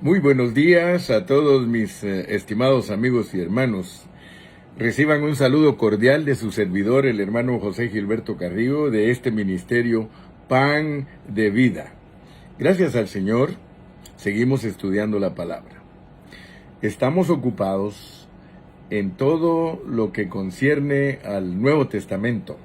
Muy buenos días a todos mis estimados amigos y hermanos. Reciban un saludo cordial de su servidor, el hermano José Gilberto Carrillo, de este ministerio Pan de Vida. Gracias al Señor, seguimos estudiando la palabra. Estamos ocupados en todo lo que concierne al Nuevo Testamento.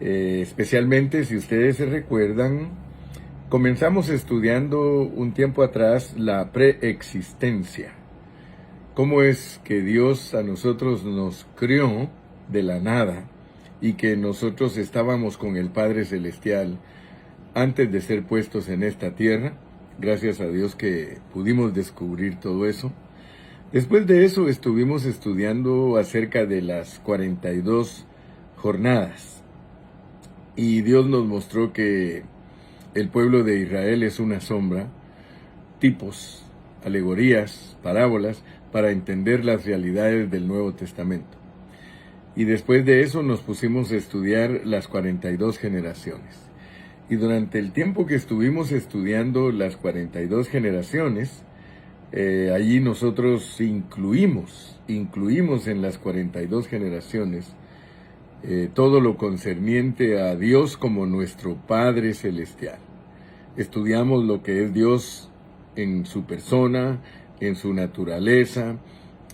Especialmente, si ustedes se recuerdan, comenzamos estudiando un tiempo atrás la preexistencia. Cómo es que Dios a nosotros nos creó de la nada y que nosotros estábamos con el Padre Celestial antes de ser puestos en esta tierra. Gracias a Dios que pudimos descubrir todo eso. Después de eso estuvimos estudiando acerca de las 42 jornadas. Y Dios nos mostró que el pueblo de Israel es una sombra, tipos, alegorías, parábolas, para entender las realidades del Nuevo Testamento. Y después de eso nos pusimos a estudiar las 42 generaciones. Y durante el tiempo que estuvimos estudiando las 42 generaciones, allí nosotros incluimos en las 42 generaciones todo lo concerniente a Dios como nuestro Padre Celestial. Estudiamos lo que es Dios en su persona, en su naturaleza,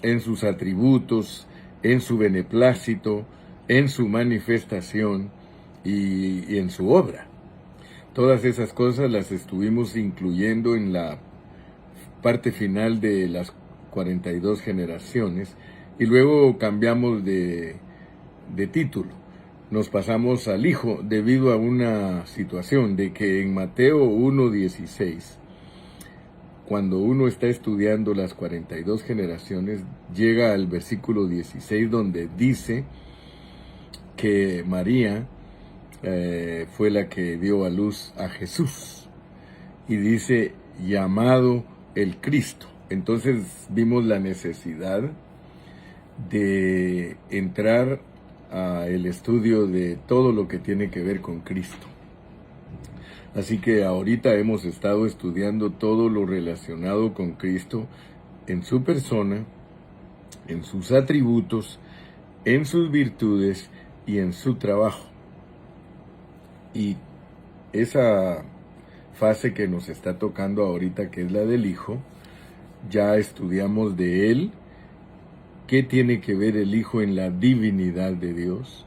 en sus atributos, en su beneplácito, en su manifestación y en su obra. Todas esas cosas las estuvimos incluyendo en la parte final de las 42 generaciones y luego cambiamos de título. Nos pasamos al Hijo debido a una situación de que en Mateo 1:16, cuando uno está estudiando las 42 generaciones, llega al versículo 16 donde dice que María fue la que dio a luz a Jesús. Y dice, llamado el Cristo. Entonces vimos la necesidad de entrar al estudio de todo lo que tiene que ver con Cristo. Así que ahorita hemos estado estudiando todo lo relacionado con Cristo en su persona, en sus atributos, en sus virtudes y en su trabajo. Y esa fase que nos está tocando ahorita, que es la del Hijo, ya estudiamos de Él. ¿Qué tiene que ver el Hijo en la divinidad de Dios?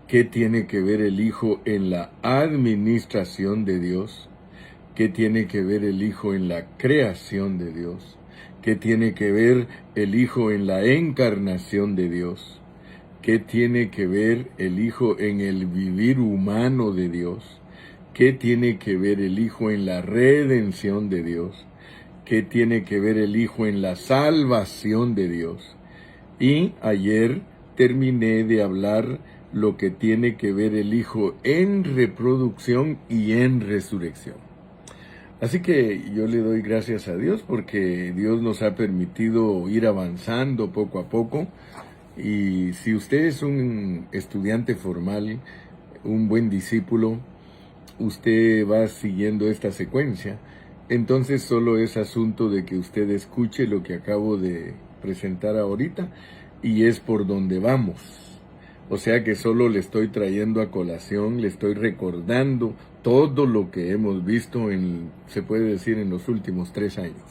¿Qué tiene que ver el Hijo en la administración de Dios? ¿Qué tiene que ver el Hijo en la creación de Dios? ¿Qué tiene que ver el Hijo en la encarnación de Dios? ¿Qué tiene que ver el Hijo en el vivir humano de Dios? ¿Qué tiene que ver el Hijo en la redención de Dios? ¿Qué tiene que ver el Hijo en la salvación de Dios? Y ayer terminé de hablar lo que tiene que ver el Hijo en reproducción y en resurrección. Así que yo le doy gracias a Dios porque Dios nos ha permitido ir avanzando poco a poco. Y si usted es un estudiante formal, un buen discípulo, usted va siguiendo esta secuencia. Entonces solo es asunto de que usted escuche lo que acabo de presentar ahorita y es por donde vamos. O sea que solo le estoy trayendo a colación, le estoy recordando todo lo que hemos visto se puede decir, en los últimos 3 años.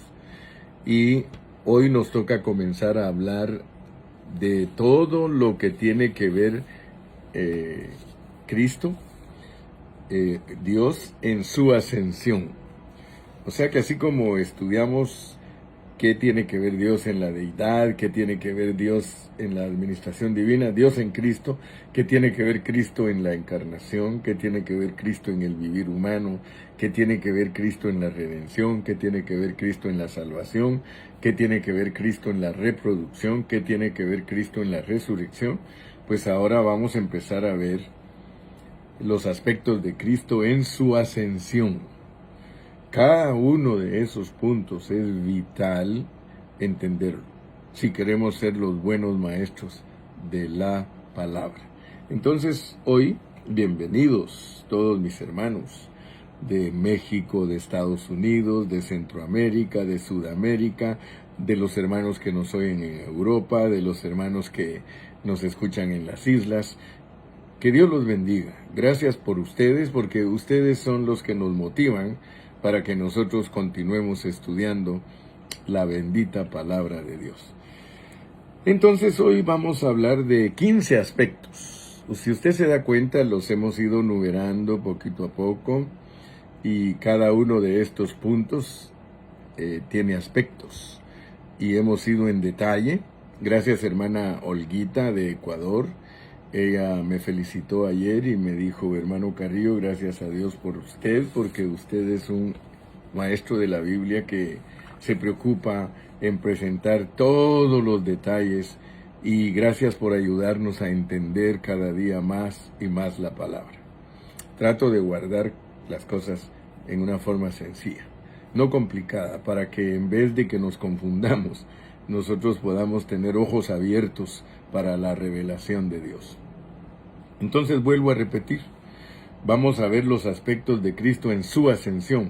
Y hoy nos toca comenzar a hablar de todo lo que tiene que ver Cristo, Dios en su ascensión. O sea que así como estudiamos qué tiene que ver Dios en la deidad, qué tiene que ver Dios en la administración divina, Dios en Cristo, qué tiene que ver Cristo en la encarnación, qué tiene que ver Cristo en el vivir humano, qué tiene que ver Cristo en la redención, qué tiene que ver Cristo en la salvación, qué tiene que ver Cristo en la reproducción, qué tiene que ver Cristo en la resurrección. Pues ahora vamos a empezar a ver los aspectos de Cristo en su ascensión. Cada uno de esos puntos es vital entenderlo, si queremos ser los buenos maestros de la palabra. Entonces, hoy, bienvenidos todos mis hermanos de México, de Estados Unidos, de Centroamérica, de Sudamérica, de los hermanos que nos oyen en Europa, de los hermanos que nos escuchan en las islas. Que Dios los bendiga. Gracias por ustedes, porque ustedes son los que nos motivan para que nosotros continuemos estudiando la bendita palabra de Dios. Entonces hoy vamos a hablar de 15 aspectos. Si usted se da cuenta, los hemos ido numerando poquito a poco y cada uno de estos puntos tiene aspectos. Y hemos ido en detalle. Gracias, hermana Olguita de Ecuador. Ella me felicitó ayer y me dijo: hermano Carrillo, gracias a Dios por usted, porque usted es un maestro de la Biblia que se preocupa en presentar todos los detalles, y gracias por ayudarnos a entender cada día más y más la palabra. Trato de guardar las cosas en una forma sencilla, no complicada, para que en vez de que nos confundamos, nosotros podamos tener ojos abiertos para la revelación de Dios. Entonces vuelvo a repetir, vamos a ver los aspectos de Cristo en su ascensión.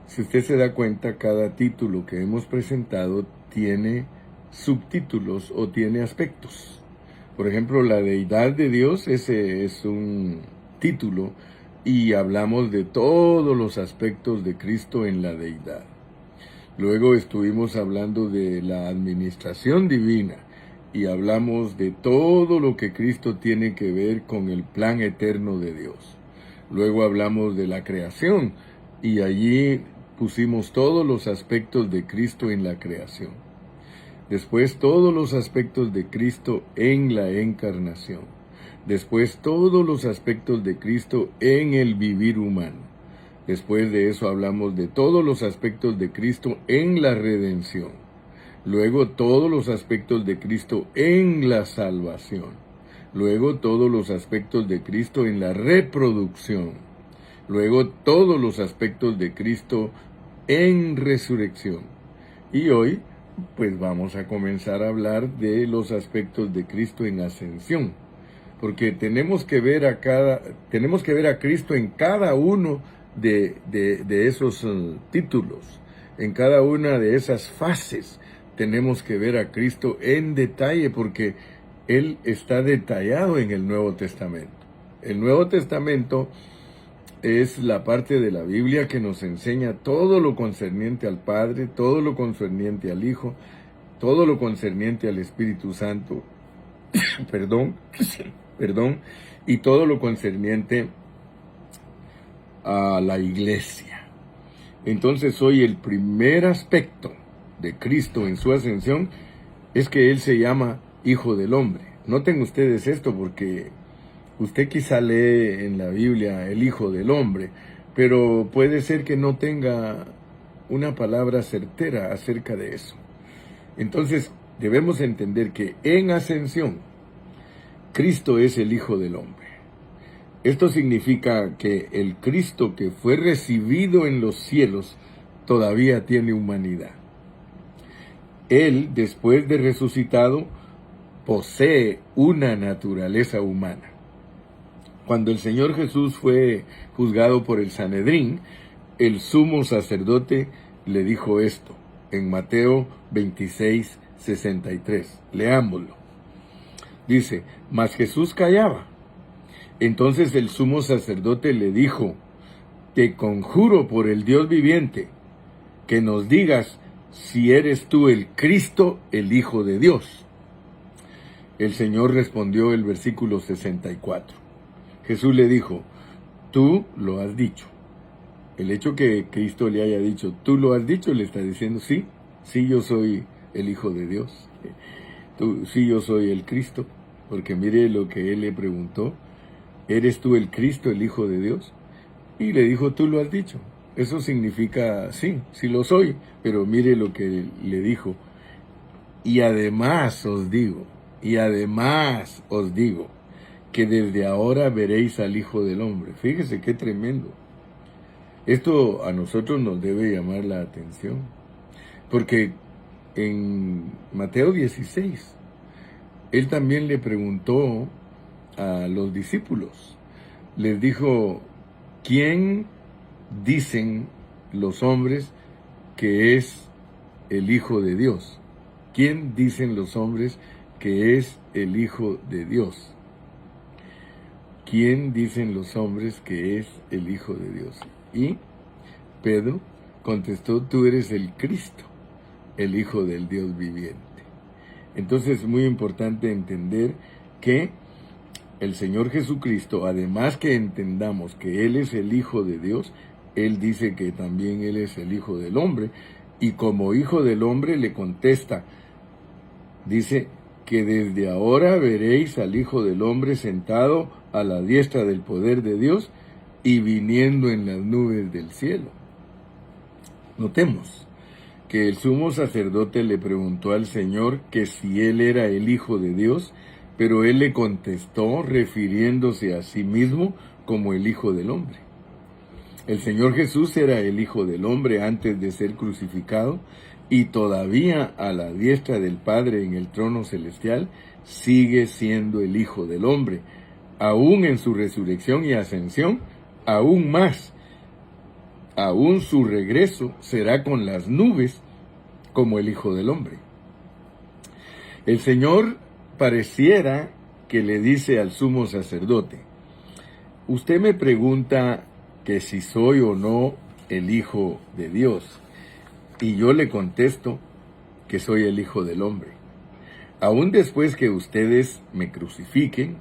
Si usted se da cuenta, cada título que hemos presentado tiene subtítulos o tiene aspectos. Por ejemplo, la deidad de Dios, ese es un título, y hablamos de todos los aspectos de Cristo en la deidad. Luego estuvimos hablando de la administración divina y hablamos de todo lo que Cristo tiene que ver con el plan eterno de Dios. Luego hablamos de la creación y allí pusimos todos los aspectos de Cristo en la creación. Después todos los aspectos de Cristo en la encarnación. Después todos los aspectos de Cristo en el vivir humano. Después de eso hablamos de todos los aspectos de Cristo en la redención. Luego todos los aspectos de Cristo en la salvación. Luego todos los aspectos de Cristo en la reproducción. Luego todos los aspectos de Cristo en resurrección. Y hoy, pues vamos a comenzar a hablar de los aspectos de Cristo en ascensión. Porque tenemos que ver a Cristo en cada uno de esos títulos, en cada una de esas fases. Tenemos que ver a Cristo en detalle, porque Él está detallado en el Nuevo Testamento. El Nuevo Testamento es la parte de la Biblia que nos enseña todo lo concerniente al Padre, todo lo concerniente al Hijo, todo lo concerniente al Espíritu Santo, perdón, y todo lo concerniente a la iglesia. Entonces hoy el primer aspecto de Cristo en su ascensión es que Él se llama Hijo del Hombre. Noten ustedes esto, porque usted quizá lee en la Biblia el Hijo del Hombre, pero puede ser que no tenga una palabra certera acerca de eso. Entonces debemos entender que en ascensión Cristo es el Hijo del Hombre. Esto significa que el Cristo que fue recibido en los cielos todavía tiene humanidad. Él, después de resucitado, posee una naturaleza humana. Cuando el Señor Jesús fue juzgado por el Sanedrín, el sumo sacerdote le dijo esto en Mateo 26:63. Leámoslo. Dice: mas Jesús callaba. Entonces el sumo sacerdote le dijo: te conjuro por el Dios viviente, que nos digas si eres tú el Cristo, el Hijo de Dios. El Señor respondió, el versículo 64. Jesús le dijo: tú lo has dicho. El hecho que Cristo le haya dicho, tú lo has dicho, le está diciendo, sí, yo soy el Hijo de Dios. Sí, yo soy el Cristo. Porque mire lo que Él le preguntó: ¿eres tú el Cristo, el Hijo de Dios? Y le dijo: tú lo has dicho. Eso significa, sí lo soy, pero mire lo que le dijo: y además os digo, que desde ahora veréis al Hijo del Hombre. Fíjese qué tremendo. Esto a nosotros nos debe llamar la atención, porque en Mateo 16, Él también le preguntó a los discípulos, les dijo: ¿quién dicen los hombres que es el Hijo de Dios? ¿Quién dicen los hombres que es el Hijo de Dios? ¿Quién dicen los hombres que es el Hijo de Dios? Y Pedro contestó, tú eres el Cristo, el Hijo del Dios viviente. Entonces es muy importante entender que el Señor Jesucristo, además que entendamos que Él es el Hijo de Dios, Él dice que también Él es el Hijo del Hombre, y como Hijo del Hombre le contesta, dice que desde ahora veréis al Hijo del Hombre sentado a la diestra del poder de Dios y viniendo en las nubes del cielo. Notemos que el sumo sacerdote le preguntó al Señor que si Él era el Hijo de Dios, pero Él le contestó refiriéndose a sí mismo como el Hijo del Hombre. El Señor Jesús era el Hijo del Hombre antes de ser crucificado y todavía a la diestra del Padre en el trono celestial sigue siendo el Hijo del Hombre. Aún en su resurrección y ascensión, aún más, aún su regreso será con las nubes como el Hijo del Hombre. El Señor pareciera que le dice al sumo sacerdote, usted me pregunta que si soy o no el Hijo de Dios, y yo le contesto que soy el Hijo del Hombre. Aún después que ustedes me crucifiquen,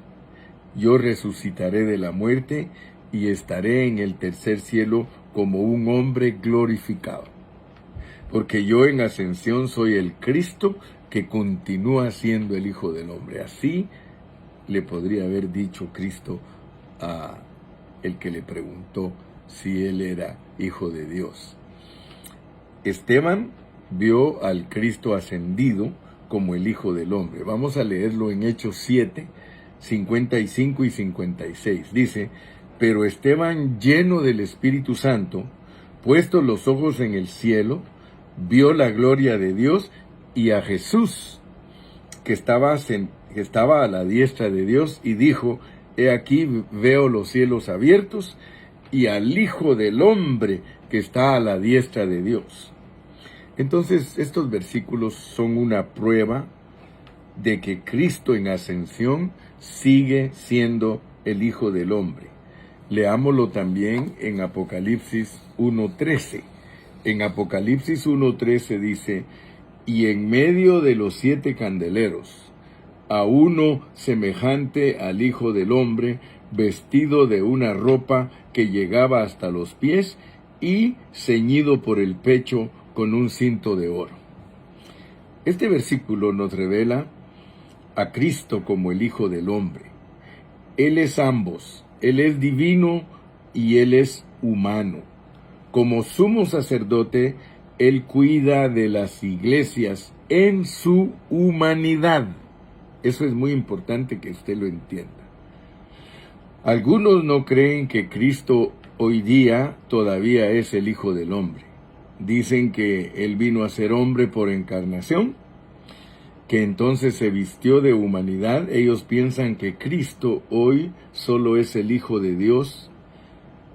yo resucitaré de la muerte y estaré en el tercer cielo como un hombre glorificado. Porque yo en ascensión soy el Cristo que continúa siendo el Hijo del Hombre. Así le podría haber dicho Cristo a el que le preguntó si él era Hijo de Dios. Esteban vio al Cristo ascendido como el Hijo del Hombre. Vamos a leerlo en Hechos 7, 55 y 56. Dice, pero Esteban, lleno del Espíritu Santo, puestos los ojos en el cielo, vio la gloria de Dios y a Jesús, que estaba a la diestra de Dios, y dijo, he aquí veo los cielos abiertos y al Hijo del Hombre que está a la diestra de Dios. Entonces, estos versículos son una prueba de que Cristo en ascensión sigue siendo el Hijo del Hombre. Leámoslo también en Apocalipsis 1:13. En Apocalipsis 1:13 dice, y en medio de los 7 candeleros, a uno semejante al Hijo del Hombre, vestido de una ropa que llegaba hasta los pies y ceñido por el pecho con un cinto de oro. Este versículo nos revela a Cristo como el Hijo del Hombre. Él es ambos, Él es divino y Él es humano. Como sumo sacerdote, Él cuida de las iglesias en su humanidad. Eso es muy importante que usted lo entienda. Algunos no creen que Cristo hoy día todavía es el Hijo del Hombre. Dicen que Él vino a ser hombre por encarnación, que entonces se vistió de humanidad. Ellos piensan que Cristo hoy solo es el Hijo de Dios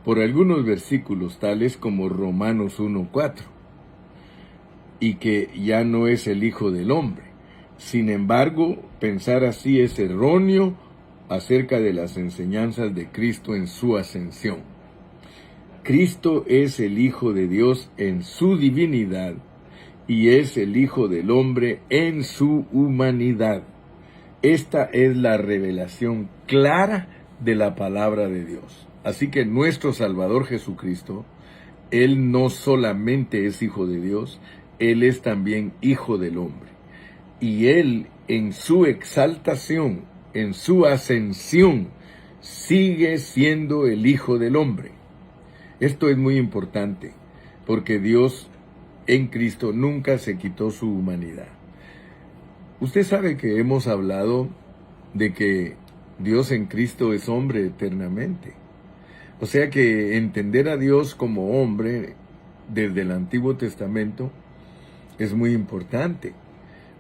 por algunos versículos tales como Romanos 1:4, y que ya no es el Hijo del Hombre. Sin embargo, pensar así es erróneo acerca de las enseñanzas de Cristo en su ascensión. Cristo es el Hijo de Dios en su divinidad y es el Hijo del Hombre en su humanidad. Esta es la revelación clara de la palabra de Dios. Así que nuestro Salvador Jesucristo, Él no solamente es Hijo de Dios, Él es también Hijo del Hombre. Y Él en su exaltación, en su ascensión, sigue siendo el Hijo del Hombre. Esto es muy importante, porque Dios en Cristo nunca se quitó su humanidad. Usted sabe que hemos hablado de que Dios en Cristo es hombre eternamente. O sea que entender a Dios como hombre desde el Antiguo Testamento es muy importante.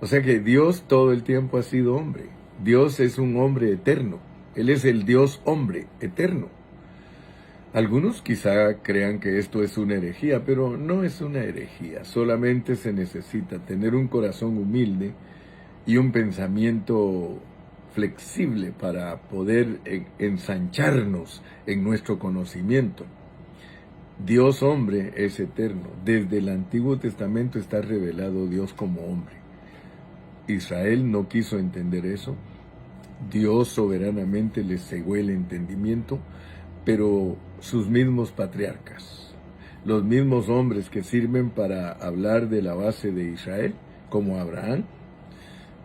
O sea que Dios todo el tiempo ha sido hombre. Dios es un hombre eterno. Él es el Dios hombre eterno. Algunos quizá crean que esto es una herejía, pero no es una herejía. Solamente se necesita tener un corazón humilde y un pensamiento flexible para poder ensancharnos en nuestro conocimiento. Dios hombre es eterno. Desde el Antiguo Testamento está revelado Dios como hombre. Israel no quiso entender eso. Dios soberanamente les cegó el entendimiento, pero sus mismos patriarcas, los mismos hombres que sirven para hablar de la base de Israel, como Abraham,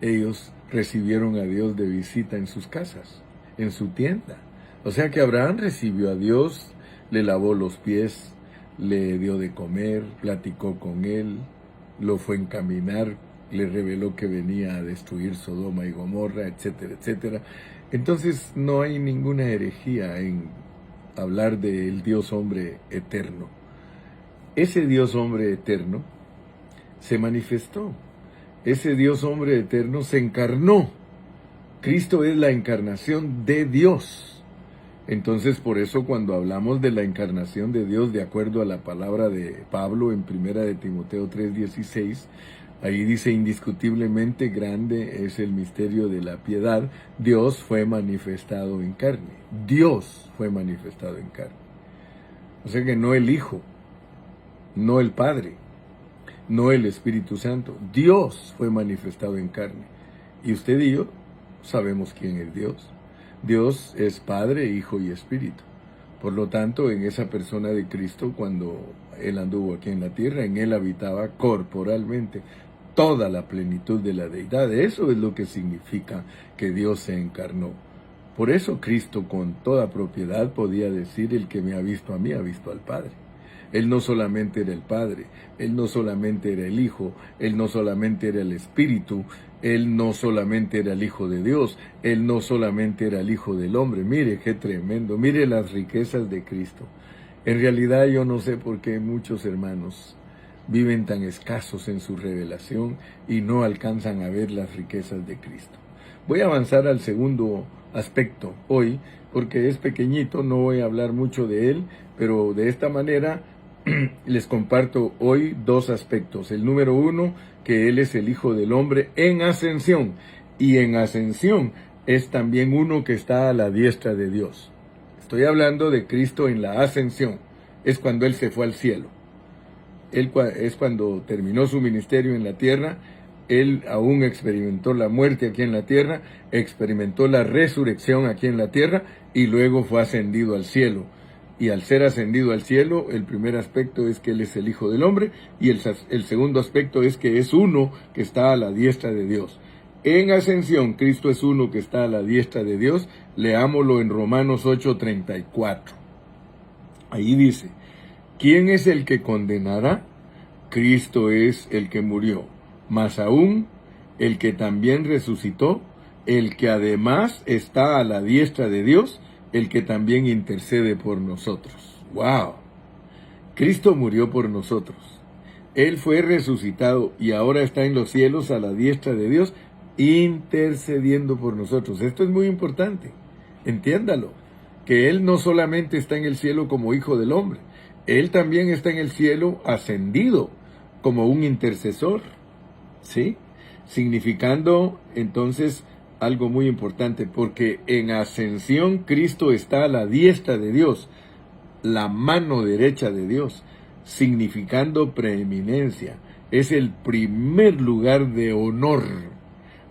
ellos recibieron a Dios de visita en sus casas, en su tienda. O sea que Abraham recibió a Dios, le lavó los pies, le dio de comer, platicó con él, lo fue a encaminar, le reveló que venía a destruir Sodoma y Gomorra, etcétera, etcétera. Entonces no hay ninguna herejía en hablar del Dios hombre eterno. Ese Dios hombre eterno se manifestó. Ese Dios hombre eterno se encarnó. Cristo es la encarnación de Dios. Entonces, por eso cuando hablamos de la encarnación de Dios, de acuerdo a la palabra de Pablo en 1 de Timoteo 3:16, ahí dice: indiscutiblemente grande es el misterio de la piedad. Dios fue manifestado en carne. Dios fue manifestado en carne. O sea que no el Hijo, no el Padre, no el Espíritu Santo. Dios fue manifestado en carne. Y usted y yo sabemos quién es Dios. Dios es Padre, Hijo y Espíritu. Por lo tanto, en esa persona de Cristo, cuando Él anduvo aquí en la tierra, en Él habitaba corporalmente toda la plenitud de la deidad. Eso es lo que significa que Dios se encarnó. Por eso Cristo con toda propiedad podía decir: el que me ha visto a mí, ha visto al Padre. Él no solamente era el Padre, Él no solamente era el Hijo, Él no solamente era el Espíritu, Él no solamente era el Hijo de Dios, Él no solamente era el Hijo del Hombre. Mire qué tremendo, mire las riquezas de Cristo. En realidad yo no sé por qué muchos hermanos viven tan escasos en su revelación y no alcanzan a ver las riquezas de Cristo. Voy a avanzar al segundo aspecto hoy, porque es pequeñito, no voy a hablar mucho de él, pero de esta manera les comparto hoy dos aspectos. El número uno, que Él es el Hijo del Hombre en ascensión, y en ascensión es también uno que está a la diestra de Dios. Estoy hablando de Cristo en la ascensión, es cuando Él se fue al cielo. Es cuando terminó su ministerio en la tierra. Él aún experimentó la muerte aquí en la tierra, experimentó la resurrección aquí en la tierra y luego fue ascendido al cielo. Y al ser ascendido al cielo, el primer aspecto es que Él es el Hijo del Hombre, y el segundo aspecto es que es uno que está a la diestra de Dios. En ascensión, Cristo es uno que está a la diestra de Dios. Leámoslo en Romanos 8:34. Ahí dice: ¿quién es el que condenará? Cristo es el que murió, más aún el que también resucitó, el que además está a la diestra de Dios, el que también intercede por nosotros. ¡Wow! Cristo murió por nosotros. Él fue resucitado y ahora está en los cielos a la diestra de Dios, intercediendo por nosotros. Esto es muy importante. Entiéndalo, que Él no solamente está en el cielo como Hijo del Hombre, Él también está en el cielo ascendido como un intercesor, ¿sí? Significando entonces algo muy importante, porque en ascensión Cristo está a la diestra de Dios, la mano derecha de Dios, significando preeminencia. Es el primer lugar de honor.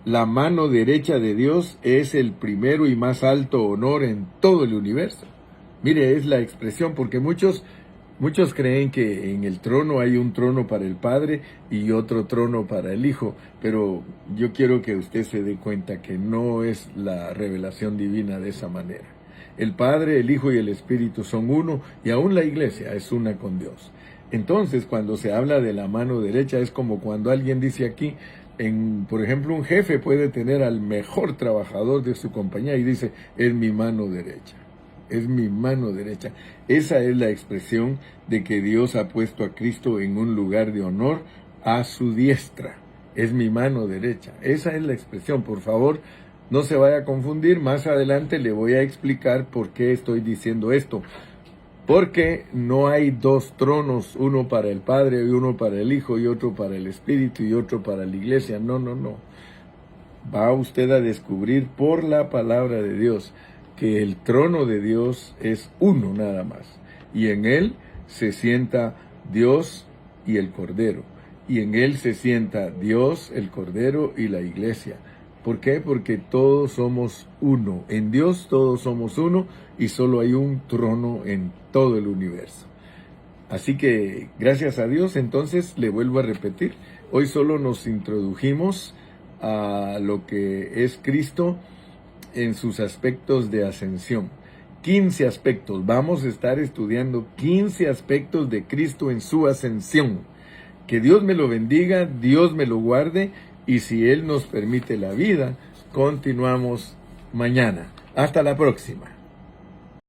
La mano derecha de Dios es el primero y más alto honor en todo el universo. Mire, es la expresión, porque muchos creen que en el trono hay un trono para el Padre y otro trono para el Hijo, pero yo quiero que usted se dé cuenta que no es la revelación divina de esa manera. El Padre, el Hijo y el Espíritu son uno, y aún la Iglesia es una con Dios. Entonces, cuando se habla de la mano derecha, es como cuando alguien dice aquí, por ejemplo, un jefe puede tener al mejor trabajador de su compañía y dice: es mi mano derecha. Es mi mano derecha. Esa es la expresión de que Dios ha puesto a Cristo en un lugar de honor a su diestra. Es mi mano derecha. Esa es la expresión. Por favor, no se vaya a confundir. Más adelante le voy a explicar por qué estoy diciendo esto. Porque no hay dos tronos, uno para el Padre y uno para el Hijo y otro para el Espíritu y otro para la Iglesia. No, no, no. Va usted a descubrir por la palabra de Dios que el trono de Dios es uno nada más. Y en él se sienta Dios y el Cordero. Y en él se sienta Dios, el Cordero y la Iglesia. ¿Por qué? Porque todos somos uno. En Dios todos somos uno y solo hay un trono en todo el universo. Así que, gracias a Dios, entonces, le vuelvo a repetir, hoy solo nos introdujimos a lo que es Cristo en sus aspectos de ascensión. 15 aspectos. Vamos a estar estudiando 15 aspectos de Cristo en su ascensión. Que Dios me lo bendiga, Dios me lo guarde, y si Él nos permite la vida, continuamos mañana. Hasta la próxima.